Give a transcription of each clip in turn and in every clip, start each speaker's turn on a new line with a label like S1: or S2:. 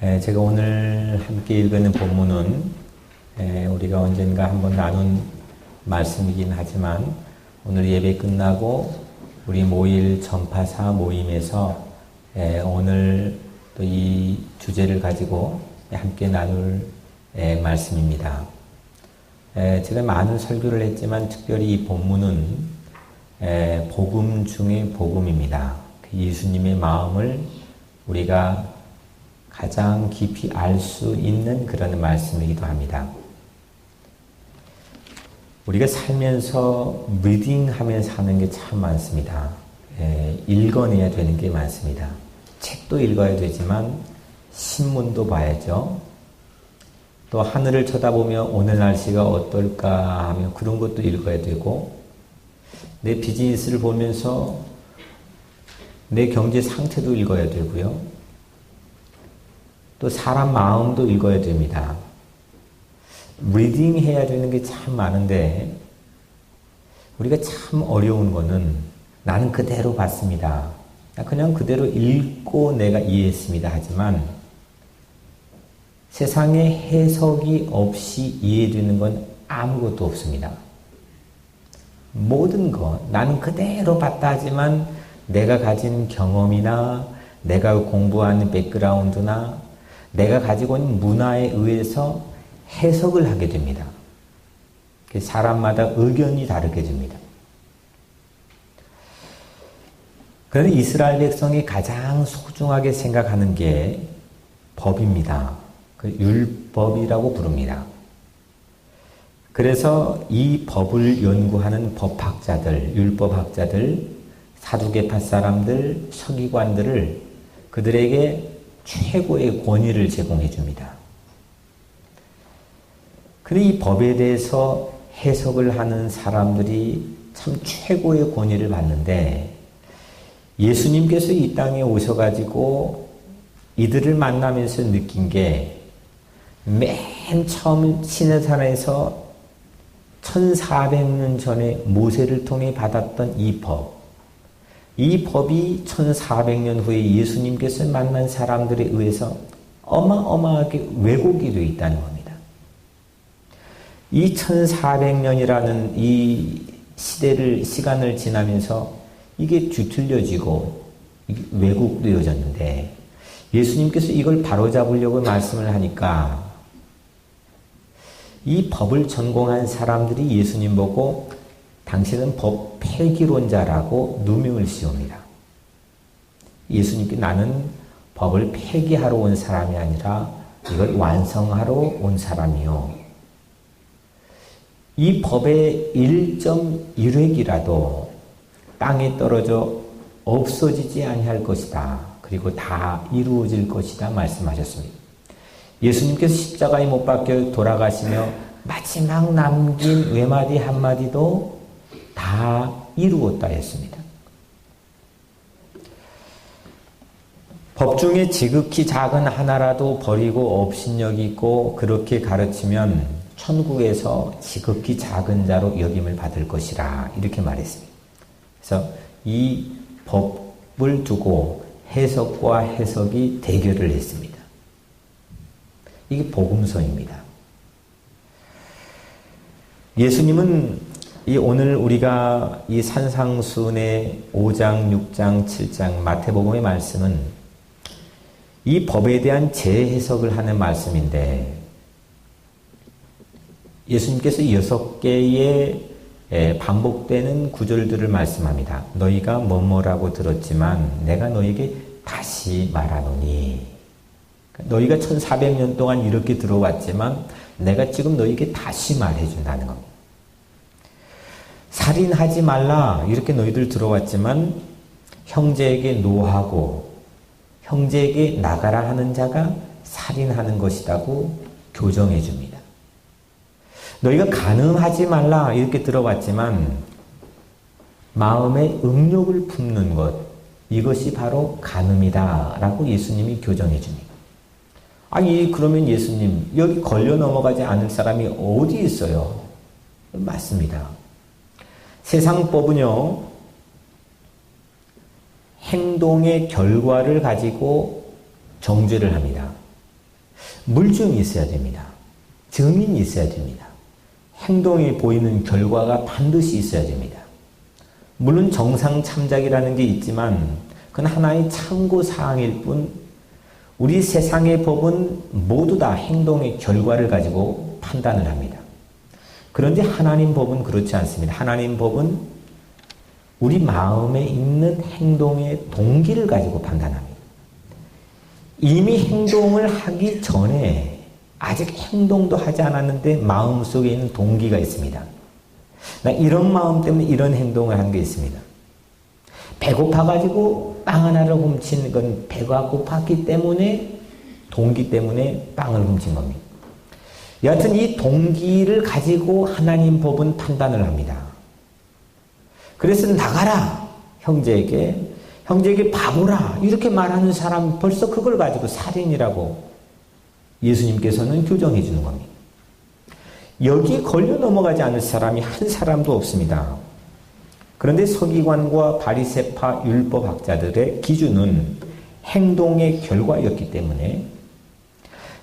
S1: 제가 오늘 함께 읽는 본문은 우리가 언젠가 한번 나눈 말씀이긴 하지만 오늘 예배 끝나고 우리 모일 전파사 모임에서 오늘 또 이 주제를 가지고 함께 나눌 말씀입니다. 제가 많은 설교를 했지만 특별히 이 본문은 복음 중의 복음입니다. 예수님의 마음을 우리가 가장 깊이 알 수 있는 그런 말씀이기도 합니다. 우리가 살면서 리딩하면서 하는 게 참 많습니다. 읽어내야 되는 게 많습니다. 책도 읽어야 되지만 신문도 봐야죠. 또 하늘을 쳐다보며 오늘 날씨가 어떨까 하며 그런 것도 읽어야 되고, 내 비즈니스를 보면서 내 경제 상태도 읽어야 되고요. 또 사람 마음도 읽어야 됩니다. 리딩 해야 되는 게 참 많은데 우리가 참 어려운 거는 나는 그대로 봤습니다. 그냥 그대로 읽고 내가 이해했습니다. 하지만 세상에 해석이 없이 이해되는 건 아무것도 없습니다. 모든 것 나는 그대로 봤다 하지만 내가 가진 경험이나 내가 공부하는 백그라운드나 내가 가지고 있는 문화에 의해서 해석을 하게 됩니다. 사람마다 의견이 다르게 됩니다. 그런데 이스라엘 백성이 가장 소중하게 생각하는 게 법입니다. 율법이라고 부릅니다. 그래서 이 법을 연구하는 법학자들, 율법학자들, 사두개파 사람들, 서기관들을 그들에게 최고의 권위를 제공해 줍니다. 그런데 이 법에 대해서 해석을 하는 사람들이 참 최고의 권위를 받는데 예수님께서 이 땅에 오셔가지고 이들을 만나면서 느낀 게 맨 처음 시내산에서 1400년 전에 모세를 통해 받았던 이 법이 1400년 후에 예수님께서 만난 사람들에 의해서 어마어마하게 왜곡이 되어 있다는 겁니다. 이 1400년이라는 이 시간을 지나면서 이게 뒤틀려지고 왜곡되어졌는데 예수님께서 이걸 바로잡으려고 말씀을 하니까 이 법을 전공한 사람들이 예수님 보고 당신은 법 폐기론자라고 누명을 씌웁니다. 예수님께 나는 법을 폐기하러 온 사람이 아니라 이걸 완성하러 온 사람이요. 이 법의 1.1획이라도 땅에 떨어져 없어지지 아니할 것이다. 그리고 다 이루어질 것이다 말씀하셨습니다. 예수님께서 십자가에 못 박혀 돌아가시며 마지막 남긴 외마디 한마디도 다 이루었다 했습니다. 법 중에 지극히 작은 하나라도 버리고 업신여기고 그렇게 가르치면 천국에서 지극히 작은 자로 여김을 받을 것이라 이렇게 말했습니다. 그래서 이 법을 두고 해석과 해석이 대결을 했습니다. 이게 복음서입니다. 예수님은 오늘 우리가 이 산상수훈의 5장, 6장, 7장 마태복음의 말씀은 이 법에 대한 재해석을 하는 말씀인데 예수님께서 6개의 반복되는 구절들을 말씀합니다. 너희가 뭐뭐라고 들었지만 내가 너희에게 다시 말하노니 너희가 1400년 동안 이렇게 들어왔지만 내가 지금 너희에게 다시 말해준다는 겁니다. 살인하지 말라 이렇게 너희들 들어왔지만 형제에게 노하고 형제에게 나가라 하는 자가 살인하는 것이라고 교정해 줍니다. 너희가 간음하지 말라 이렇게 들어왔지만 마음에 음욕을 품는 것 이것이 바로 간음이다 라고 예수님이 교정해 줍니다. 아니 그러면 예수님 여기 걸려 넘어가지 않을 사람이 어디 있어요? 맞습니다. 세상법은요 행동의 결과를 가지고 정죄를 합니다. 물증이 있어야 됩니다. 증인이 있어야 됩니다. 행동이 보이는 결과가 반드시 있어야 됩니다. 물론 정상 참작이라는 게 있지만 그건 하나의 참고사항일 뿐 우리 세상의 법은 모두 다 행동의 결과를 가지고 판단을 합니다. 그런데 하나님 법은 그렇지 않습니다. 하나님 법은 우리 마음에 있는 행동의 동기를 가지고 판단합니다. 이미 행동을 하기 전에 아직 행동도 하지 않았는데 마음속에 있는 동기가 있습니다. 나 이런 마음 때문에 이런 행동을 한 게 있습니다. 배고파가지고 빵 하나를 훔친 건 배가 고팠기 때문에 동기 때문에 빵을 훔친 겁니다. 여하튼 이 동기를 가지고 하나님 법은 판단을 합니다. 그래서 나가라 형제에게 바보라 이렇게 말하는 사람 벌써 그걸 가지고 살인이라고 예수님께서는 규정해 주는 겁니다. 여기 걸려 넘어가지 않을 사람이 한 사람도 없습니다. 그런데 서기관과 바리새파 율법학자들의 기준은 행동의 결과였기 때문에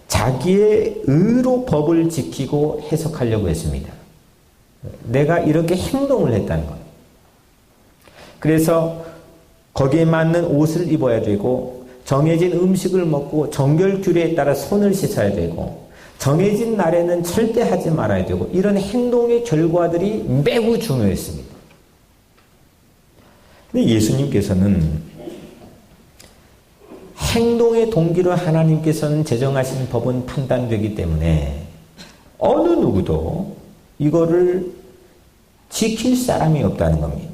S1: 자기의 의로 법을 지키고 해석하려고 했습니다. 내가 이렇게 행동을 했다는 것. 그래서 거기에 맞는 옷을 입어야 되고 정해진 음식을 먹고 정결규례에 따라 손을 씻어야 되고 정해진 날에는 절대 하지 말아야 되고 이런 행동의 결과들이 매우 중요했습니다. 근데 예수님께서는 행동의 동기로 하나님께서는 제정하신 법은 판단되기 때문에 어느 누구도 이거를 지킬 사람이 없다는 겁니다.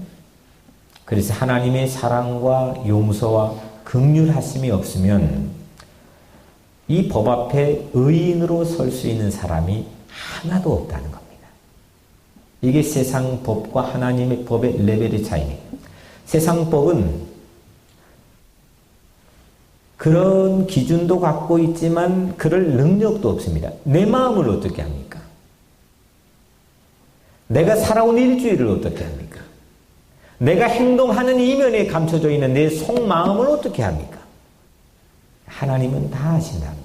S1: 그래서 하나님의 사랑과 용서와 긍휼하심이 없으면 이 법 앞에 의인으로 설 수 있는 사람이 하나도 없다는 겁니다. 이게 세상 법과 하나님의 법의 레벨의 차이입니다. 세상 법은 그런 기준도 갖고 있지만 그럴 능력도 없습니다. 내 마음을 어떻게 합니까? 내가 살아온 일주일을 어떻게 합니까? 내가 행동하는 이면에 감춰져 있는 내 속마음을 어떻게 합니까? 하나님은 다 아신다는 것.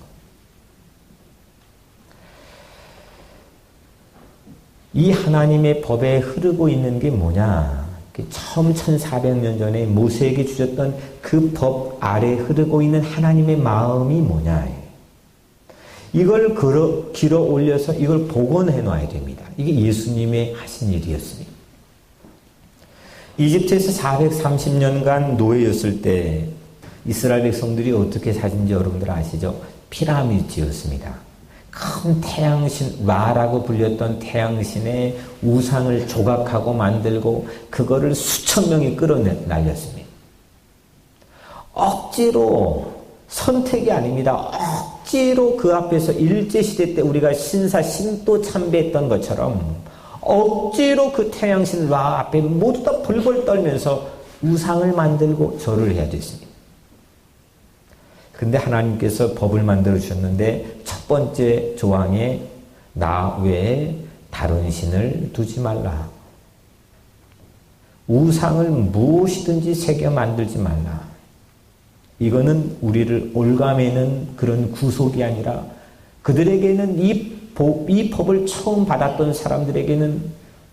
S1: 이 하나님의 법에 흐르고 있는 게 뭐냐? 처음 1400년 전에 모세에게 주셨던 그 법 아래 흐르고 있는 하나님의 마음이 뭐냐? 이걸 길어 올려서 이걸 복원해 놔야 됩니다. 이게 예수님의 하신 일이었습니다. 이집트에서 430년간 노예였을 때 이스라엘 백성들이 어떻게 사신지 여러분들 아시죠? 피라미드 지었습니다. 큰 태양신, 라라고 불렸던 태양신의 우상을 조각하고 만들고 그거를 수천 명이 끌어날렸습니다. 억지로, 선택이 아닙니다. 억지로 그 앞에서 일제시대 때 우리가 신도 참배했던 것처럼 억지로 그 태양신 라 앞에 모두 다 벌벌 떨면서 우상을 만들고 절을 해야 됐습니다. 근데 하나님께서 법을 만들어 주셨는데 첫 번째 조항에 나 외에 다른 신을 두지 말라. 우상을 무엇이든지 새겨 만들지 말라. 이거는 우리를 올가매는 그런 구속이 아니라 그들에게는 이 법을 처음 받았던 사람들에게는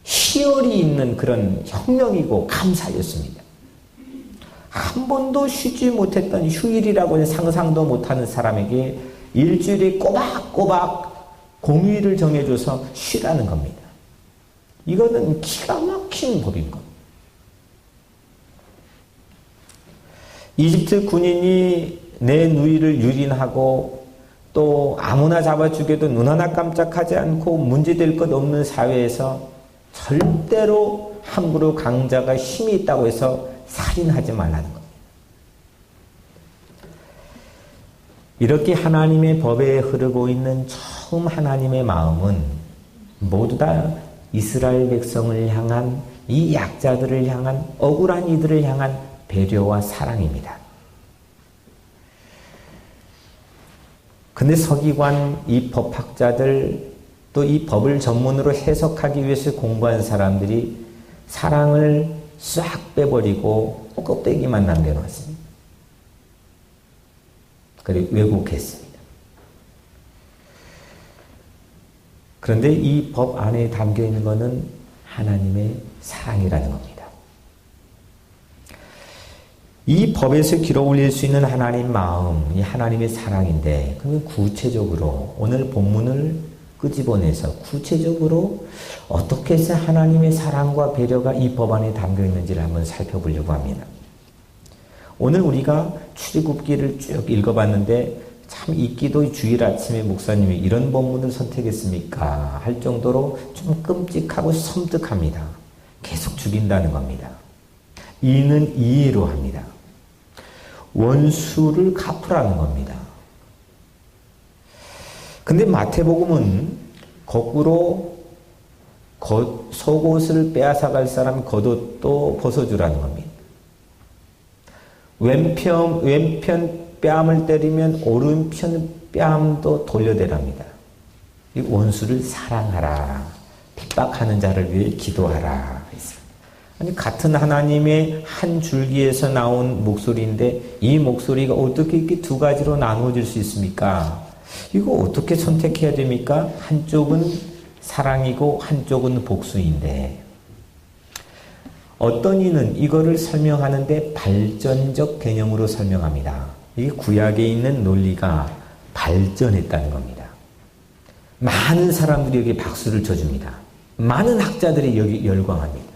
S1: 희열이 있는 그런 혁명이고 감사였습니다. 한 번도 쉬지 못했던 휴일이라고는 상상도 못하는 사람에게 일주일에 꼬박꼬박 공휴일을 정해줘서 쉬라는 겁니다. 이거는 기가 막힌 법인 겁니다. 이집트 군인이 내 누이를 유린하고 또 아무나 잡아 죽여도 눈 하나 깜짝하지 않고 문제될 것 없는 사회에서 절대로 함부로 강자가 힘이 있다고 해서 살인하지 말라는 겁니다. 이렇게 하나님의 법에 흐르고 있는 처음 하나님의 마음은 모두 다 이스라엘 백성을 향한 이 약자들을 향한 억울한 이들을 향한 배려와 사랑입니다. 근데 서기관, 이 법학자들, 또 이 법을 전문으로 해석하기 위해서 공부한 사람들이 사랑을 싹 빼버리고 껍데기만 남겨놨습니다. 그리고 왜곡했습니다. 그런데 이 법 안에 담겨 있는 것은 하나님의 사랑이라는 겁니다. 이 법에서 길어 올릴 수 있는 하나님 마음, 이 하나님의 사랑인데, 그러면 구체적으로 오늘 본문을 끄집어내서 구체적으로 어떻게 해서 하나님의 사랑과 배려가 이 법 안에 담겨 있는지를 한번 살펴보려고 합니다. 오늘 우리가 출애굽기를 쭉 읽어봤는데 참 읽기도 주일 아침에 목사님이 이런 본문을 선택했습니까? 할 정도로 좀 끔찍하고 섬뜩합니다. 계속 죽인다는 겁니다. 이는 이해로 합니다. 원수를 갚으라는 겁니다. 근데 마태복음은 거꾸로 속옷을 빼앗아갈 사람 겉옷도 벗어주라는 겁니다. 왼편 뺨을 때리면 오른편 뺨도 돌려대랍니다. 이 원수를 사랑하라. 핍박하는 자를 위해 기도하라. 아니, 같은 하나님의 한 줄기에서 나온 목소리인데 이 목소리가 어떻게 이렇게 두 가지로 나누어질 수 있습니까? 이거 어떻게 선택해야 됩니까? 한쪽은 사랑이고 한쪽은 복수인데, 어떤 이는 이거를 설명하는데 발전적 개념으로 설명합니다. 이 구약에 있는 논리가 발전했다는 겁니다. 많은 사람들이 여기 박수를 쳐줍니다. 많은 학자들이 여기 열광합니다.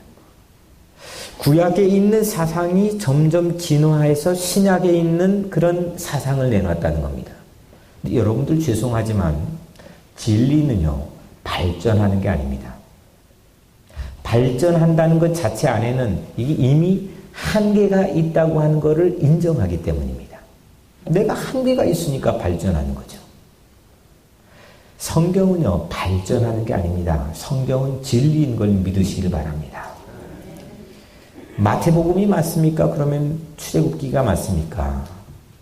S1: 구약에 있는 사상이 점점 진화해서 신약에 있는 그런 사상을 내놨다는 겁니다. 여러분들 죄송하지만 진리는요, 발전하는 게 아닙니다. 발전한다는 것 자체 안에는 이게 이미 한계가 있다고 하는 것을 인정하기 때문입니다. 내가 한계가 있으니까 발전하는 거죠. 성경은요, 발전하는 게 아닙니다. 성경은 진리인 걸 믿으시길 바랍니다. 마태복음이 맞습니까? 그러면 출애굽기가 맞습니까?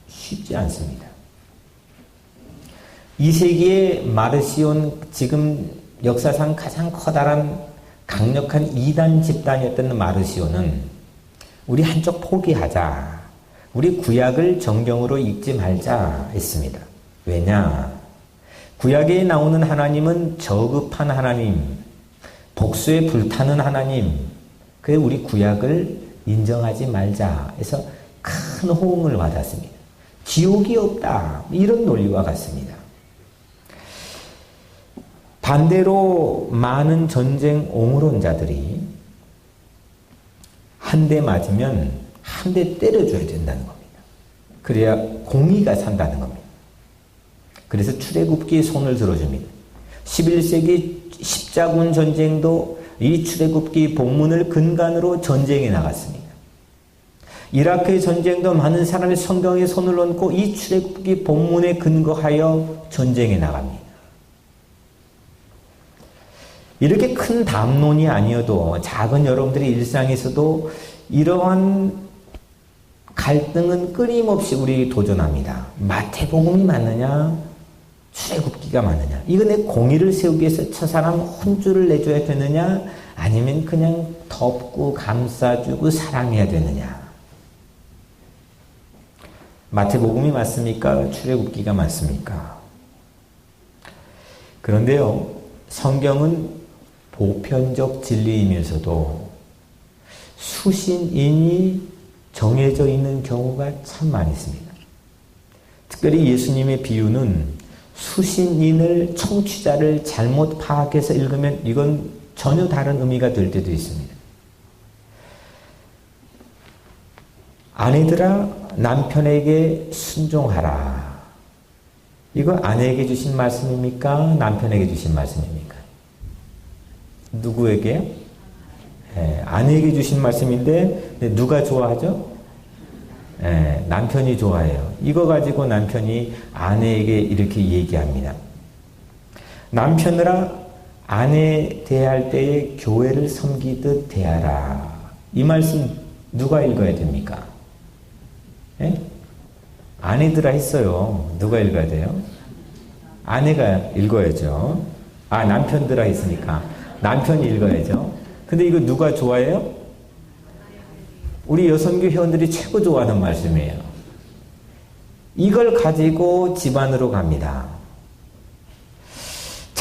S1: 쉽지 않습니다. 2세기의 마르시온, 지금 역사상 가장 커다란 강력한 이단 집단이었던 마르시온은 우리 한쪽 포기하자, 우리 구약을 정경으로 읽지 말자 했습니다. 왜냐? 구약에 나오는 하나님은 저급한 하나님, 복수에 불타는 하나님, 그래서 우리 구약을 인정하지 말자 해서 큰 호응을 받았습니다. 지옥이 없다, 이런 논리와 같습니다. 반대로 많은 전쟁 옹호론자들이 한 대 맞으면 한 대 때려줘야 된다는 겁니다. 그래야 공의가 산다는 겁니다. 그래서 출애굽기에 손을 들어줍니다. 11세기 십자군 전쟁도 이 출애굽기 본문을 근간으로 전쟁에 나갔습니다. 이라크의 전쟁도 많은 사람이 성경에 손을 얹고 이 출애굽기 본문에 근거하여 전쟁에 나갑니다. 이렇게 큰 담론이 아니어도 작은 여러분들의 일상에서도 이러한 갈등은 끊임없이 우리 도전합니다. 마태복음이 맞느냐? 출애굽기가 맞느냐? 이거 내 공의를 세우기 위해서 저 사람 혼쭐을 내줘야 되느냐? 아니면 그냥 덮고 감싸주고 사랑해야 되느냐? 마태복음이 맞습니까? 출애굽기가 맞습니까? 그런데요, 성경은 보편적 진리이면서도 수신인이 정해져 있는 경우가 참 많이 있습니다. 특별히 예수님의 비유는 수신인을, 청취자를 잘못 파악해서 읽으면 이건 전혀 다른 의미가 될 때도 있습니다. 아내들아, 남편에게 순종하라. 이거 아내에게 주신 말씀입니까? 남편에게 주신 말씀입니까? 누구에게? 아내에게 주신 말씀인데 누가 좋아하죠? 남편이 좋아해요. 이거 가지고 남편이 아내에게 이렇게 얘기합니다. 남편들아, 아내 대할 때에 교회를 섬기듯 대하라. 이 말씀 누가 읽어야 됩니까? 아내들아 했어요. 누가 읽어야 돼요? 아내가 읽어야죠. 남편들아 했으니까 남편이 읽어야죠. 근데 이거 누가 좋아해요? 우리 여성교 회원들이 최고 좋아하는 말씀이에요. 이걸 가지고 집안으로 갑니다.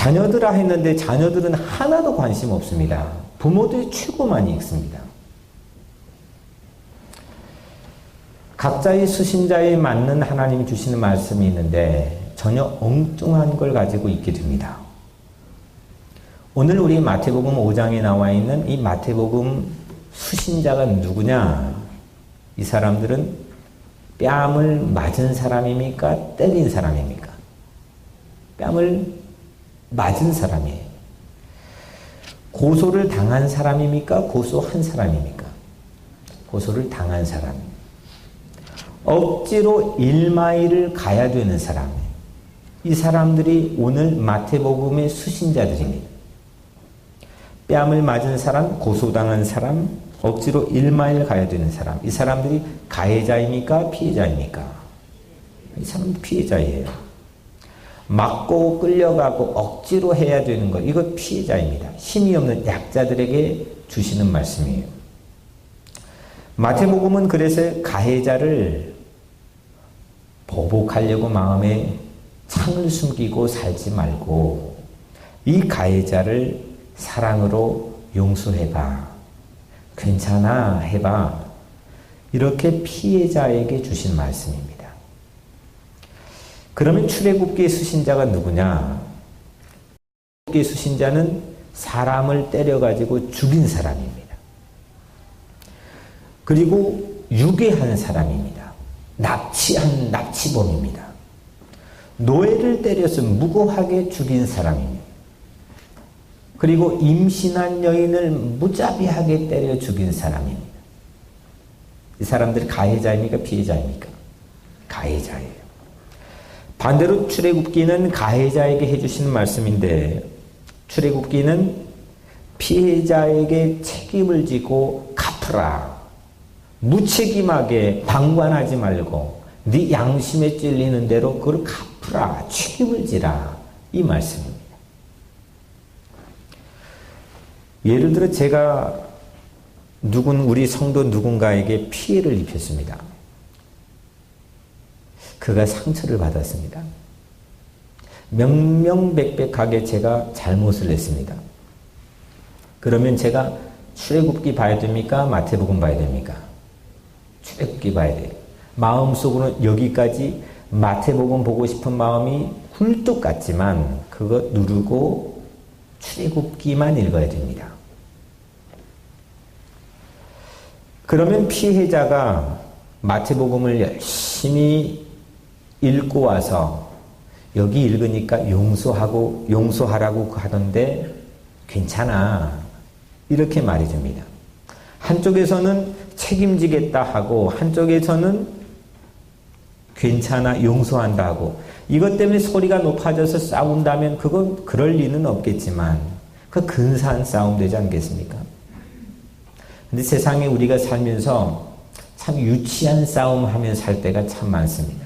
S1: 자녀들아 했는데 자녀들은 하나도 관심 없습니다. 부모들이 최고 많이 읽습니다. 각자의 수신자에 맞는 하나님이 주시는 말씀이 있는데 전혀 엉뚱한 걸 가지고 있게 됩니다. 오늘 우리 마태복음 5장에 나와 있는 이 마태복음 수신자가 누구냐? 이 사람들은 뺨을 맞은 사람입니까? 때린 사람입니까? 뺨을 맞은 사람이에요. 고소를 당한 사람입니까? 고소한 사람입니까? 고소를 당한 사람. 억지로 1마일을 가야 되는 사람. 이 사람들이 오늘 마태복음의 수신자들입니다. 뺨을 맞은 사람, 고소당한 사람, 억지로 1마일 가야 되는 사람. 이 사람들이 가해자입니까? 피해자입니까? 이 사람은 피해자예요. 맞고 끌려가고 억지로 해야 되는 것, 이거 피해자입니다. 힘이 없는 약자들에게 주시는 말씀이에요. 마태복음은 그래서 가해자를 보복하려고 마음에 창을 숨기고 살지 말고 이 가해자를 사랑으로 용서해봐. 괜찮아 해봐. 이렇게 피해자에게 주신 말씀입니다. 그러면 출애굽기의 수신자가 누구냐? 출애굽기의 수신자는 사람을 때려가지고 죽인 사람입니다. 그리고 유괴한 사람입니다. 납치한 납치범입니다. 노예를 때려서 무고하게 죽인 사람입니다. 그리고 임신한 여인을 무자비하게 때려 죽인 사람입니다. 이 사람들이 가해자입니까? 피해자입니까? 가해자예요. 반대로 출애굽기는 가해자에게 해주시는 말씀인데 출애굽기는 피해자에게 책임을 지고 갚으라. 무책임하게 방관하지 말고 네 양심에 찔리는 대로 그걸 갚으라. 책임을 지라. 이 말씀입니다. 예를 들어 제가 우리 성도 누군가에게 피해를 입혔습니다. 그가 상처를 받았습니다. 명명백백하게 제가 잘못을 했습니다. 그러면 제가 출애굽기 봐야 됩니까? 마태복음 봐야 됩니까? 출애굽기 봐야 돼요. 마음속으로는 여기까지 마태복음 보고 싶은 마음이 굴뚝 같지만 그거 누르고 출애굽기만 읽어야 됩니다. 그러면 피해자가 마태복음을 열심히 읽고 와서 여기 읽으니까 용서하라고 하던데 괜찮아. 이렇게 말해줍니다. 한쪽에서는 책임지겠다 하고 한쪽에서는 괜찮아 용서한다 하고 이것 때문에 소리가 높아져서 싸운다면 그건 그럴 리는 없겠지만 그 근사한 싸움 되지 않겠습니까? 근데 세상에 우리가 살면서 참 유치한 싸움 하면서 살 때가 참 많습니다.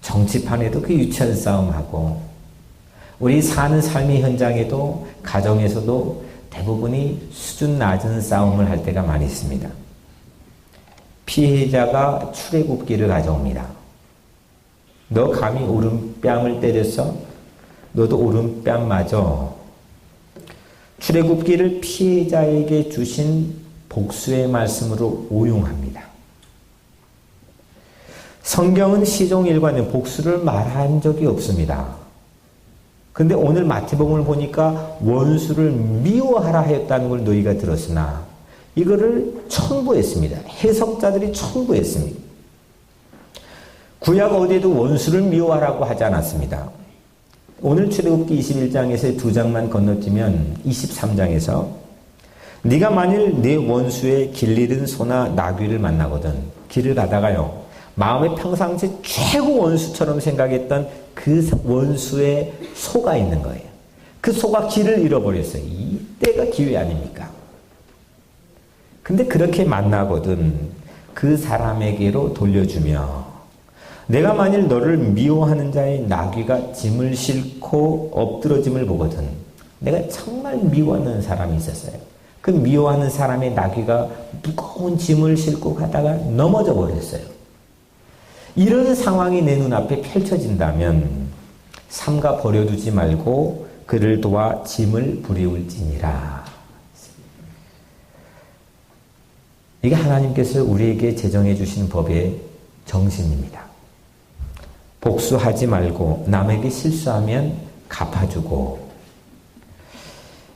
S1: 정치판에도 그 유치한 싸움하고 우리 사는 삶의 현장에도 가정에서도 대부분이 수준 낮은 싸움을 할 때가 많이 있습니다. 피해자가 출애굽기를 가져옵니다. 너 감히 오른뺨을 때렸어? 너도 오른뺨 맞아. 출애굽기를 피해자에게 주신 복수의 말씀으로 오용합니다. 성경은 시종일관에 복수를 말한 적이 없습니다. 근데 오늘 마태복음을 보니까 원수를 미워하라 하였다는 걸 너희가 들었으나 이거를 첨부했습니다. 해석자들이 첨부했습니다. 구약 어디에도 원수를 미워하라고 하지 않았습니다. 오늘 출애굽기 21장에서 두 장만 건너뛰면 23장에서 네가 만일 네 원수의 길 잃은 소나 나귀를 만나거든 길을 가다가요 마음에 평상시 최고 원수처럼 생각했던 그 원수의 소가 있는 거예요. 그 소가 길을 잃어버렸어요. 이때가 기회 아닙니까? 근데 그렇게 만나거든 그 사람에게로 돌려주며 내가 만일 너를 미워하는 자의 나귀가 짐을 싣고 엎드러짐을 보거든 내가 정말 미워하는 사람이 있었어요. 그 미워하는 사람의 나귀가 무거운 짐을 싣고 가다가 넘어져 버렸어요. 이런 상황이 내 눈앞에 펼쳐진다면 삼가 버려두지 말고 그를 도와 짐을 부리울지니라. 이게 하나님께서 우리에게 제정해 주신 법의 정신입니다. 복수하지 말고 남에게 실수하면 갚아주고.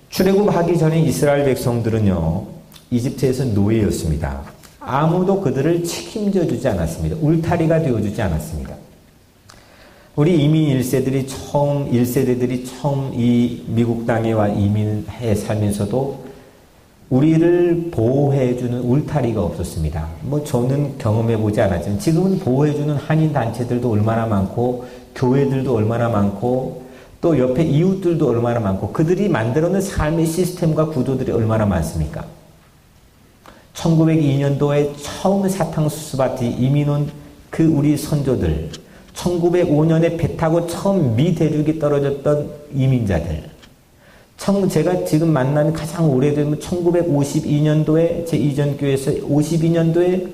S1: 출애굽하기 전에 이스라엘 백성들은요, 이집트에서 노예였습니다. 아무도 그들을 책임져 주지 않았습니다. 울타리가 되어주지 않았습니다. 우리 이민 1세대들이 처음 이 미국 땅에 와 이민해 살면서도 우리를 보호해주는 울타리가 없었습니다. 저는 경험해보지 않았지만 지금은 보호해주는 한인 단체들도 얼마나 많고 교회들도 얼마나 많고 또 옆에 이웃들도 얼마나 많고 그들이 만들어놓은 삶의 시스템과 구조들이 얼마나 많습니까? 1902년도에 처음 사탕수수밭이 이민 온 그 우리 선조들, 1905년에 배 타고 처음 미 대륙에 떨어졌던 이민자들, 제가 지금 만난 가장 오래된 1952년도에 제 이전 교회에서 52년도에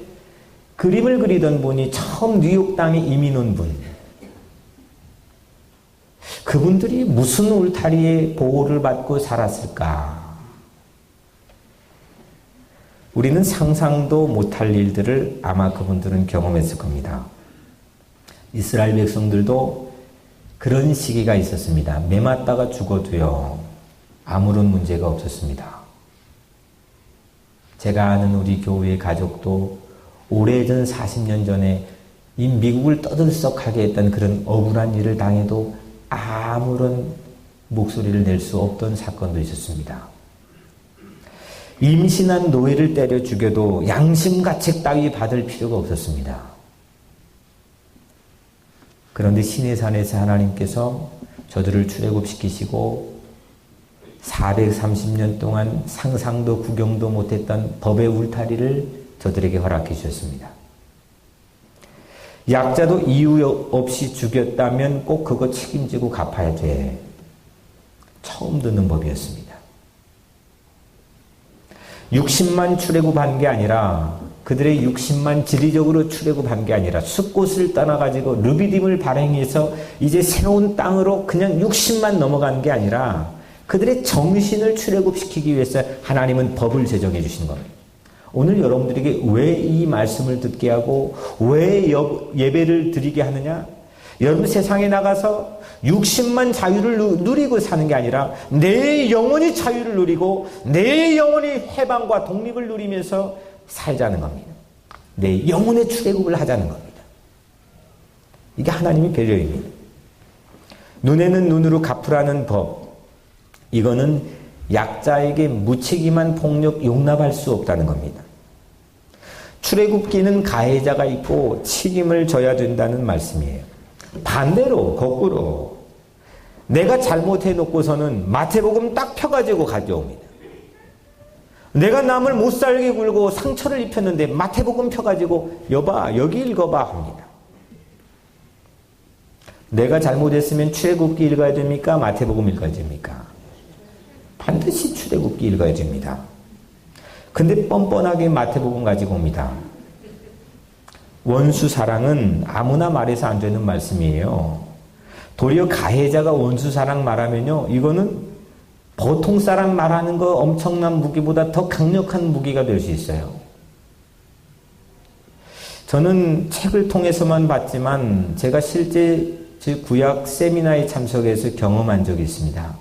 S1: 그림을 그리던 분이 처음 뉴욕 땅에 이민 온 분. 그분들이 무슨 울타리에 보호를 받고 살았을까? 우리는 상상도 못할 일들을 아마 그분들은 경험했을 겁니다. 이스라엘 백성들도 그런 시기가 있었습니다. 매 맞다가 죽어도요, 아무런 문제가 없었습니다. 제가 아는 우리 교회의 가족도 오래전 40년 전에 이 미국을 떠들썩하게 했던 그런 억울한 일을 당해도 아무런 목소리를 낼 수 없던 사건도 있었습니다. 임신한 노예를 때려 죽여도 양심가책 따위 받을 필요가 없었습니다. 그런데 시내산에서 하나님께서 저들을 출애굽시키시고 430년 동안 상상도 구경도 못했던 법의 울타리를 저들에게 허락해 주셨습니다. 약자도 이유 없이 죽였다면 꼭 그거 책임지고 갚아야 돼. 처음 듣는 법이었습니다. 60만 출애굽한 게 아니라 그들의 60만 지리적으로 출애굽한 게 아니라 숲곳을 떠나가지고 르비딤을 발행해서 이제 새로운 땅으로 그냥 60만 넘어간 게 아니라 그들의 정신을 출애굽시키기 위해서 하나님은 법을 제정해 주신 겁니다. 오늘 여러분들에게 왜 이 말씀을 듣게 하고 왜 예배를 드리게 하느냐? 여러분 세상에 나가서 60만 자유를 누리고 사는 게 아니라 내 영혼이 자유를 누리고 내 영혼이 해방과 독립을 누리면서 살자는 겁니다. 내 영혼의 출애굽을 하자는 겁니다. 이게 하나님의 배려입니다. 눈에는 눈으로 갚으라는 법, 이거는 약자에게 무책임한 폭력 용납할 수 없다는 겁니다. 출애굽기는 가해자가 있고 책임을 져야 된다는 말씀이에요. 반대로 거꾸로 내가 잘못해 놓고서는 마태복음 딱 펴가지고 가져옵니다. 내가 남을 못살게 굴고 상처를 입혔는데 마태복음 펴가지고 여봐 여기 읽어봐 합니다. 내가 잘못했으면 출애굽기 읽어야 됩니까? 마태복음 읽어야 됩니까? 반드시 출애굽기 읽어야 됩니다. 근데 뻔뻔하게 마태복음 가지고 옵니다. 원수 사랑은 아무나 말해서 안 되는 말씀이에요. 도리어 가해자가 원수 사랑 말하면요, 이거는 보통 사람 말하는 거 엄청난 무기보다 더 강력한 무기가 될 수 있어요. 저는 책을 통해서만 봤지만 제가 실제 구약 세미나에 참석해서 경험한 적이 있습니다.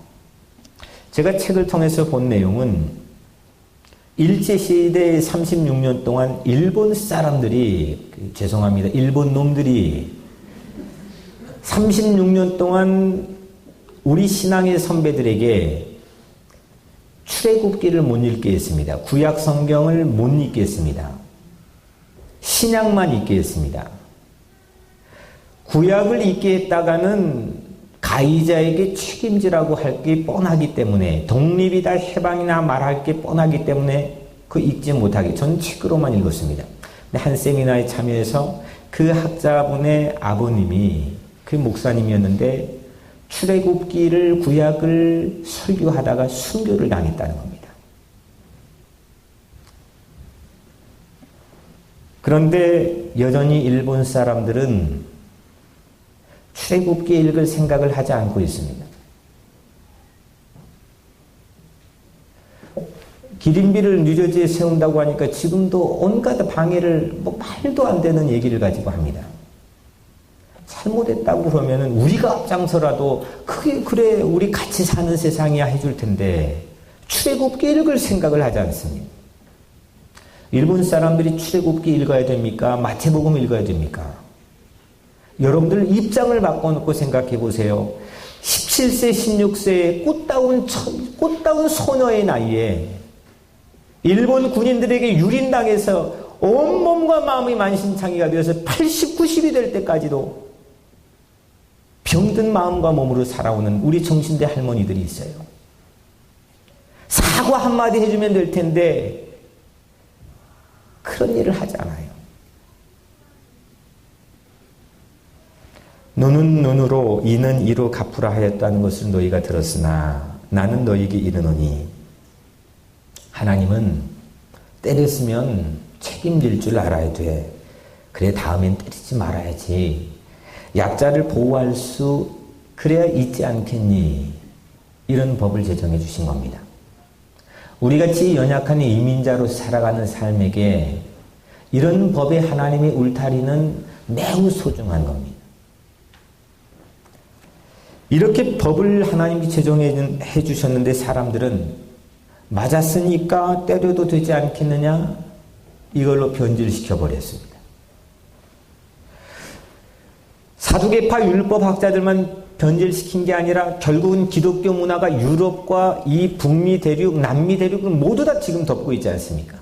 S1: 제가 책을 통해서 본 내용은 일제시대 36년 동안 일본 사람들이, 죄송합니다, 일본 놈들이 36년 동안 우리 신앙의 선배들에게 출애굽기를 못 읽게 했습니다. 구약 성경을 못 읽게 했습니다. 신약만 읽게 했습니다. 구약을 읽게 했다가는 가해자에게 책임지라고 할 게 뻔하기 때문에, 독립이다 해방이나 말할 게 뻔하기 때문에 그 읽지 못하게 전 책으로만 읽었습니다. 근데 한 세미나에 참여해서 그 학자분의 아버님이 그 목사님이었는데 출애굽기를 구약을 설교하다가 순교를 당했다는 겁니다. 그런데 여전히 일본 사람들은 출애굽기 읽을 생각을 하지 않고 있습니다. 기린비를 뉴저지에 세운다고 하니까 지금도 온갖 방해를 말도 안 되는 얘기를 가지고 합니다. 잘못했다고 그러면은 우리가 앞장서라도 그게 그래 우리 같이 사는 세상이야 해줄 텐데 출애굽기 읽을 생각을 하지 않습니다. 일본 사람들이 출애굽기 읽어야 됩니까? 마태복음 읽어야 됩니까? 여러분들 입장을 바꿔놓고 생각해 보세요. 17세, 16세의 꽃다운 소녀의 나이에 일본 군인들에게 유린당해서 온몸과 마음이 만신창이가 되어서 80, 90이 될 때까지도 병든 마음과 몸으로 살아오는 우리 정신대 할머니들이 있어요. 사과 한마디 해주면 될 텐데 그런 일을 하지 않아요. 눈은 눈으로 이는 이로 갚으라 하였다는 것을 너희가 들었으나 나는 너희에게 이르노니 하나님은 때렸으면 책임질 줄 알아야 돼. 그래 다음엔 때리지 말아야지. 약자를 보호할 수 그래야 있지 않겠니? 이런 법을 제정해 주신 겁니다. 우리같이 연약한 이민자로 살아가는 삶에게 이런 법의 하나님의 울타리는 매우 소중한 겁니다. 이렇게 법을 하나님이 제정해 주셨는데 사람들은 맞았으니까 때려도 되지 않겠느냐? 이걸로 변질시켜 버렸습니다. 사두개파 율법학자들만 변질시킨 게 아니라 결국은 기독교 문화가 유럽과 이 북미 대륙, 남미 대륙을 모두 다 지금 덮고 있지 않습니까?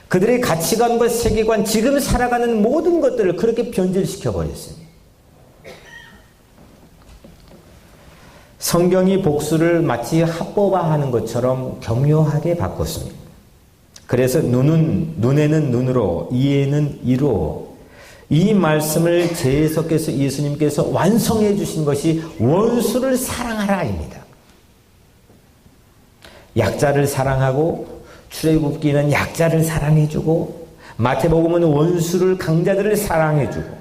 S1: 그들의 가치관과 세계관, 지금 살아가는 모든 것들을 그렇게 변질시켜 버렸습니다. 성경이 복수를 마치 합법화하는 것처럼 교묘하게 바꿨습니다. 그래서 눈에는 눈으로, 이에는 이로 이 말씀을 재해석해서 예수님께서 완성해 주신 것이 원수를 사랑하라입니다. 약자를 사랑하고 출애굽기는 약자를 사랑해주고 마태복음은 원수를 강자들을 사랑해주고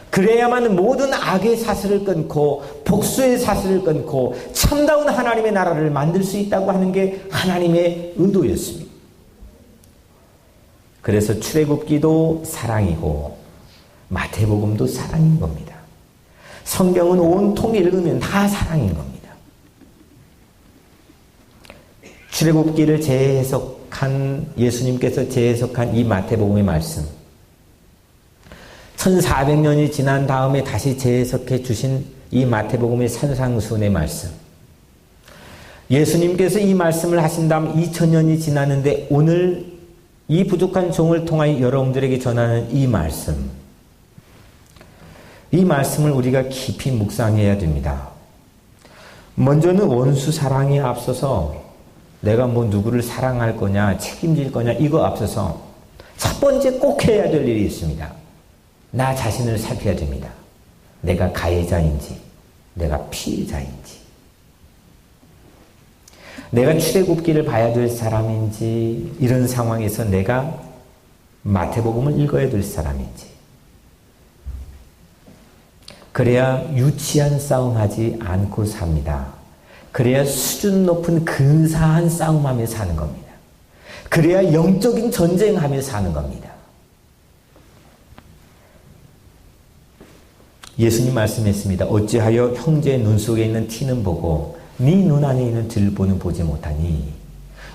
S1: 그래야만 모든 악의 사슬을 끊고 복수의 사슬을 끊고 참다운 하나님의 나라를 만들 수 있다고 하는 게 하나님의 의도였습니다. 그래서 출애굽기도 사랑이고 마태복음도 사랑인 겁니다. 성경은 온통 읽으면 다 사랑인 겁니다. 출애굽기를 재해석한 예수님께서 재해석한 이 마태복음의 말씀 1400년이 지난 다음에 다시 재해석해 주신 이 마태복음의 산상수훈의 말씀 예수님께서 이 말씀을 하신 다음 2000년이 지났는데 오늘 이 부족한 종을 통하여 여러분들에게 전하는 이 말씀을 우리가 깊이 묵상해야 됩니다. 먼저는 원수 사랑에 앞서서 내가 누구를 사랑할 거냐 책임질 거냐 이거 앞서서 첫 번째 꼭 해야 될 일이 있습니다. 나 자신을 살펴야 됩니다. 내가 가해자인지 내가 피해자인지 내가 출애굽기를 봐야 될 사람인지 이런 상황에서 내가 마태복음을 읽어야 될 사람인지 그래야 유치한 싸움하지 않고 삽니다. 그래야 수준 높은 근사한 싸움하며 사는 겁니다. 그래야 영적인 전쟁하며 사는 겁니다. 예수님 말씀했습니다. 어찌하여 형제의 눈 속에 있는 티는 보고 네 눈 안에 있는 들보는 보지 못하니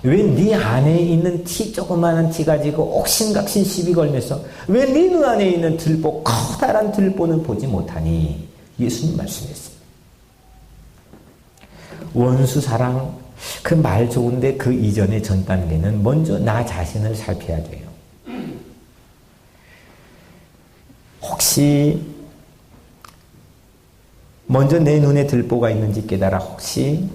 S1: 왜 네 안에 있는 티 조그마한 티 가지고 옥신각신 시비 걸면서 왜 네 눈 안에 있는 들보 커다란 들보는 보지 못하니 예수님 말씀했습니다. 원수 사랑 그 말 좋은데 그 이전의 전 단계는 먼저 나 자신을 살펴야 돼요. 혹시 먼저 내 눈에 들보가 있는지 깨달아 혹시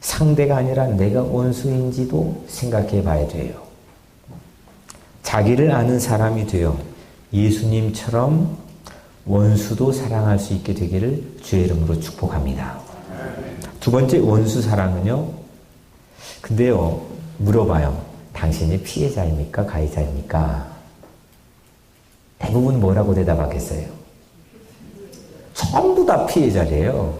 S1: 상대가 아니라 내가 원수인지도 생각해 봐야 돼요. 자기를 아는 사람이 되어 예수님처럼 원수도 사랑할 수 있게 되기를 주의 이름으로 축복합니다. 두 번째 원수 사랑은요. 근데요. 물어봐요. 당신이 피해자입니까? 가해자입니까? 대부분 뭐라고 대답하겠어요? 전부 다 피해자래요.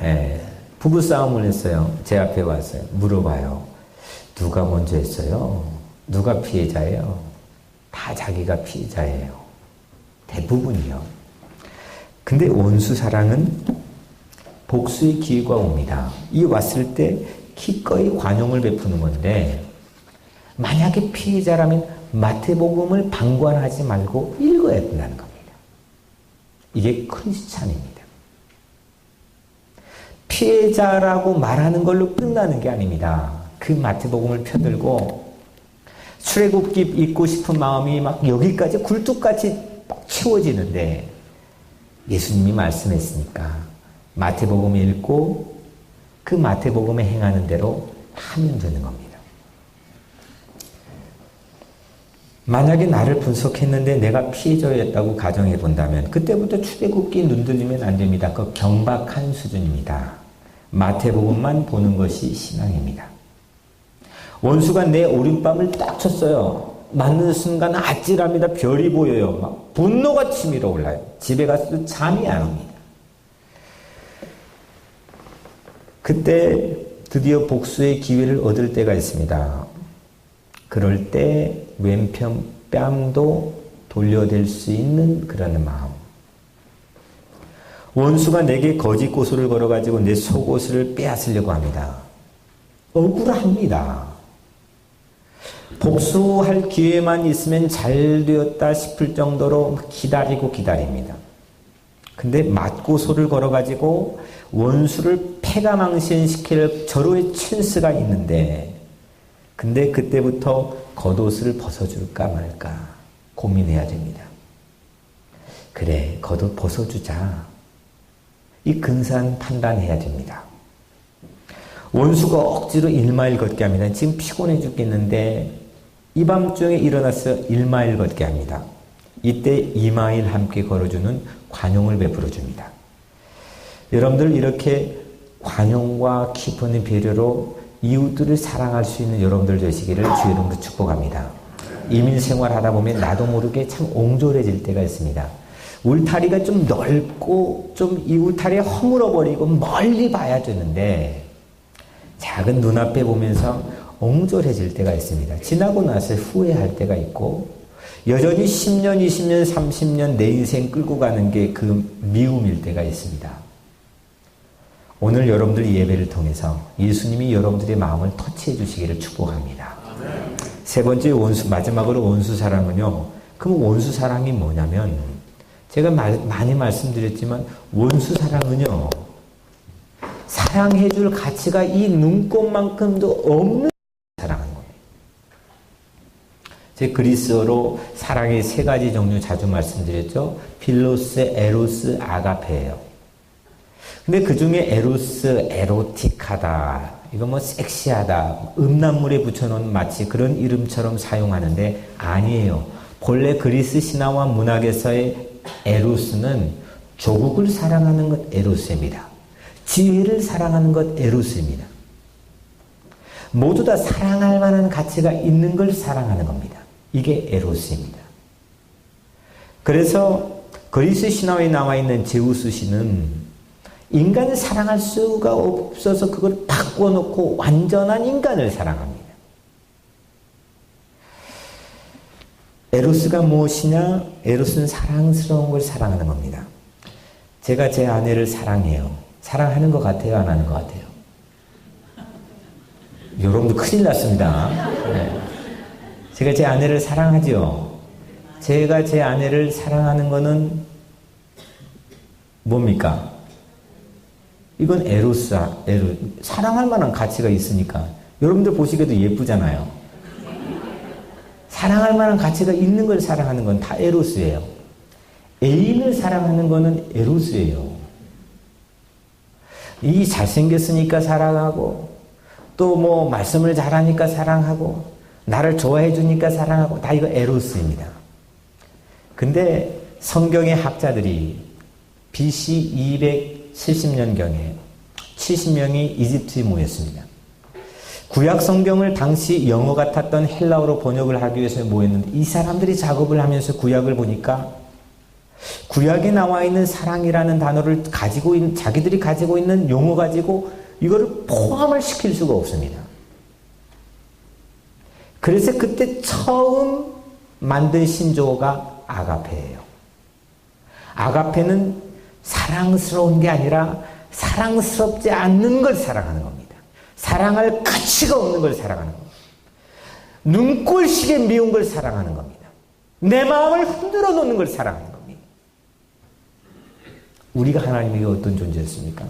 S1: 예. 부부싸움을 했어요. 제 앞에 왔어요. 물어봐요. 누가 먼저 했어요? 누가 피해자예요? 다 자기가 피해자예요. 대부분이요. 근데 원수 사랑은 복수의 기회가 옵니다. 이 왔을 때 기꺼이 관용을 베푸는 건데, 만약에 피해자라면 마태복음을 방관하지 말고 읽어야 된다는 겁니다. 이게 크리스찬입니다. 피해자라고 말하는 걸로 끝나는 게 아닙니다. 그 마태복음을 펴들고 출애굽기 읽고 싶은 마음이 막 여기까지 굴뚝같이 막 채워지는데, 예수님이 말씀했으니까 마태복음 읽고 그 마태복음에 행하는 대로 하면 되는 겁니다. 만약에 나를 분석했는데 내가 피해자였다고 가정해 본다면 그때부터 출애굽기 눈들리면 안 됩니다. 그 경박한 수준입니다. 마태복음만 보는 것이 신앙입니다. 원수가 내 오른밤을 딱 쳤어요. 맞는 순간 아찔합니다. 별이 보여요. 막 분노가 치밀어 올라요. 집에 가서도 잠이 안 옵니다. 그때 드디어 복수의 기회를 얻을 때가 있습니다. 그럴 때 왼편 뺨도 돌려댈 수 있는 그런 마음. 원수가 내게 거짓 고소를 걸어가지고 내 속옷을 빼앗으려고 합니다. 억울합니다. 복수할 기회만 있으면 잘 되었다 싶을 정도로 기다리고 기다립니다. 근데 맞고소를 걸어가지고 원수를 패가망신시킬 절호의 찬스가 있는데, 근데 그때부터 겉옷을 벗어줄까 말까 고민해야 됩니다. 그래, 겉옷 벗어주자. 이 근사한 판단해야 됩니다. 원수가 억지로 1마일 걷게 합니다. 지금 피곤해 죽겠는데 이 밤중에 일어나서 1마일 걷게 합니다. 이때 2마일 함께 걸어주는 관용을 베풀어 줍니다. 여러분들 이렇게 관용과 깊은 배려로 이웃들을 사랑할 수 있는 여러분들 되시기를 주 이름으로 축복합니다. 이민 생활하다 보면 나도 모르게 참 옹졸해질 때가 있습니다. 울타리가 좀 넓고 좀 이 울타리에 허물어버리고 멀리 봐야 되는데 작은 눈앞에 보면서 옹졸해질 때가 있습니다. 지나고 나서 후회할 때가 있고 여전히 10년, 20년, 30년 내 인생 끌고 가는 게 그 미움일 때가 있습니다. 오늘 여러분들 예배를 통해서 예수님이 여러분들의 마음을 터치해 주시기를 축복합니다. 세 번째 원수, 마지막으로 원수 사랑은요. 그럼 원수 사랑이 뭐냐면 제가 많이 말씀드렸지만 원수 사랑은요. 사랑해 줄 가치가 이 눈꽃만큼도 없는 사랑하는 거예요. 제 그리스어로 사랑의 세 가지 종류 자주 말씀드렸죠. 필로스, 에로스, 아가페예요. 근데 그 중에 에로스, 에로틱하다, 이거 뭐 섹시하다, 음란물에 붙여놓은 마치 그런 이름처럼 사용하는데 아니에요. 본래 그리스 신화와 문학에서의 에로스는 조국을 사랑하는 것 에로스입니다. 지혜를 사랑하는 것 에로스입니다. 모두 다 사랑할 만한 가치가 있는 걸 사랑하는 겁니다. 이게 에로스입니다. 그래서 그리스 신화에 나와 있는 제우스 신은 인간을 사랑할 수가 없어서 그걸 바꿔놓고 완전한 인간을 사랑합니다. 에로스가 무엇이냐? 에로스는 사랑스러운 걸 사랑하는 겁니다. 제가 제 아내를 사랑해요. 사랑하는 것 같아요? 안 하는 것 같아요? 여러분들 큰일 났습니다. 네. 제가 제 아내를 사랑하죠. 제가 제 아내를 사랑하는 거는 뭡니까? 이건 에로스야. 사랑할 만한 가치가 있으니까. 여러분들 보시기에도 예쁘잖아요. 사랑할 만한 가치가 있는 걸 사랑하는 건 다 에로스예요. 애인을 사랑하는 거는 에로스예요. 이 잘생겼으니까 사랑하고, 또 뭐 말씀을 잘하니까 사랑하고, 나를 좋아해 주니까 사랑하고, 다 이거 에로스입니다. 근데 성경의 학자들이 BC 270년경에 70명이 이집트에 모였습니다. 구약 성경을 당시 영어 같았던 헬라어로 번역을 하기 위해서 모였는데 이 사람들이 작업을 하면서 구약을 보니까 구약에 나와 있는 사랑이라는 단어를 자기들이 가지고 있는 용어 가지고 이거를 포함을 시킬 수가 없습니다. 그래서 그때 처음 만든 신조어가 아가페예요. 아가페는 사랑스러운 게 아니라 사랑스럽지 않는 걸 사랑하는 겁니다. 사랑할 가치가 없는 걸 사랑하는 겁니다. 눈꼴시게 미운 걸 사랑하는 겁니다. 내 마음을 흔들어 놓는 걸 사랑하는 겁니다. 우리가 하나님에게 어떤 존재였습니까?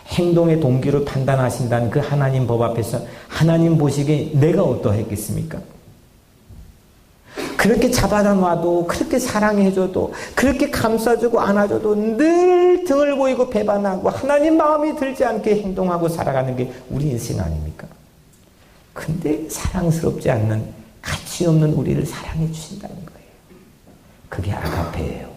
S1: 행동의 동기를 판단하신다는 그 하나님 법 앞에서 하나님 보시기에 내가 어떠했겠습니까? 그렇게 잡아다 놔도, 그렇게 사랑해줘도, 그렇게 감싸주고 안아줘도 늘 등을 보이고 배반하고 하나님 마음이 들지 않게 행동하고 살아가는 게 우리 인생 아닙니까? 근데 사랑스럽지 않는, 가치 없는 우리를 사랑해 주신다는 거예요. 그게 아가페예요.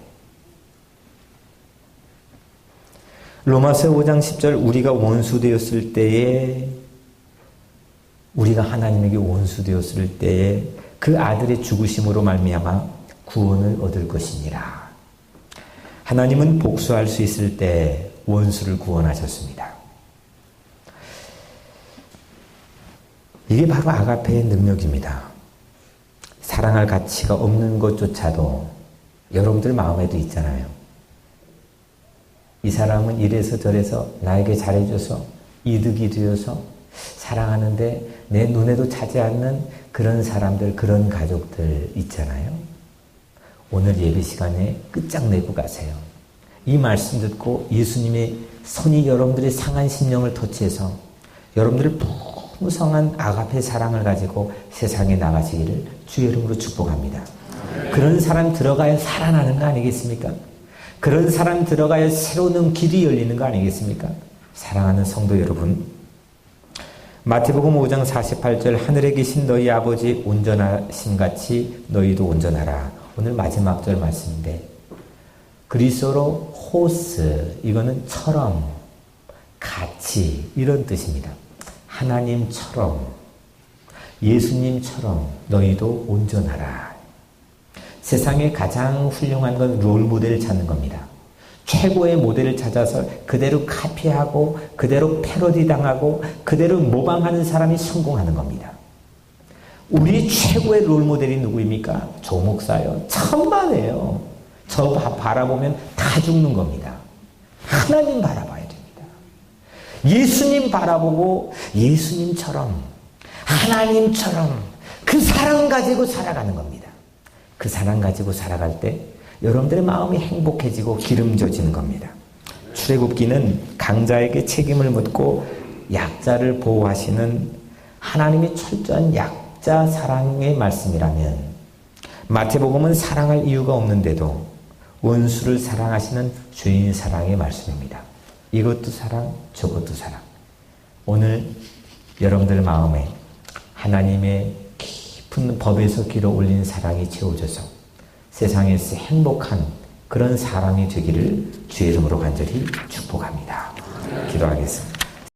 S1: 로마서 5장 10절 우리가 원수 되었을 때에, 우리가 하나님에게 원수 되었을 때에 그 아들의 죽으심으로 말미암아 구원을 얻을 것이니라. 하나님은 복수할 수 있을 때 원수를 구원하셨습니다. 이게 바로 아가페의 능력입니다. 사랑할 가치가 없는 것조차도 여러분들 마음에도 있잖아요. 이 사람은 이래서 저래서 나에게 잘해줘서 이득이 되어서 사랑하는데 내 눈에도 차지 않는 그런 사람들, 그런 가족들 있잖아요. 오늘 예배 시간에 끝장내고 가세요. 이 말씀 듣고 예수님의 손이 여러분들의 상한 심령을 터치해서 여러분들을 풍성한 아가페 사랑을 가지고 세상에 나가시기를 주의 이름으로 축복합니다. 그런 사람 들어가야 살아나는 거 아니겠습니까? 그런 사람 들어가야 새로운 길이 열리는 거 아니겠습니까? 사랑하는 성도 여러분, 마태복음 5장 48절 하늘에 계신 너희 아버지 온전하신 같이 너희도 온전하라. 오늘 마지막 절 말씀인데 그리스어로 호스, 이거는 처럼, 같이 이런 뜻입니다. 하나님처럼, 예수님처럼 너희도 온전하라. 세상에 가장 훌륭한 건 롤모델을 찾는 겁니다. 최고의 모델을 찾아서 그대로 카피하고 그대로 패러디 당하고 그대로 모방하는 사람이 성공하는 겁니다. 우리 최고의 롤모델이 누구입니까? 조 목사요. 천만에요. 저 바라보면 다 죽는 겁니다. 하나님 바라봐야 됩니다. 예수님 바라보고 예수님처럼, 하나님처럼 그 사랑 가지고 살아가는 겁니다. 그 사랑 가지고 살아갈 때 여러분들의 마음이 행복해지고 기름져지는 겁니다. 출애굽기는 강자에게 책임을 묻고 약자를 보호하시는 하나님의 철저한 약자 사랑의 말씀이라면, 마태복음은 사랑할 이유가 없는데도 원수를 사랑하시는 주인 사랑의 말씀입니다. 이것도 사랑, 저것도 사랑. 오늘 여러분들 마음에 하나님의 깊은 법에서 길어 올린 사랑이 채워져서 세상에서 행복한 그런 사람이 되기를 주의 이름으로 간절히 축복합니다. 기도하겠습니다.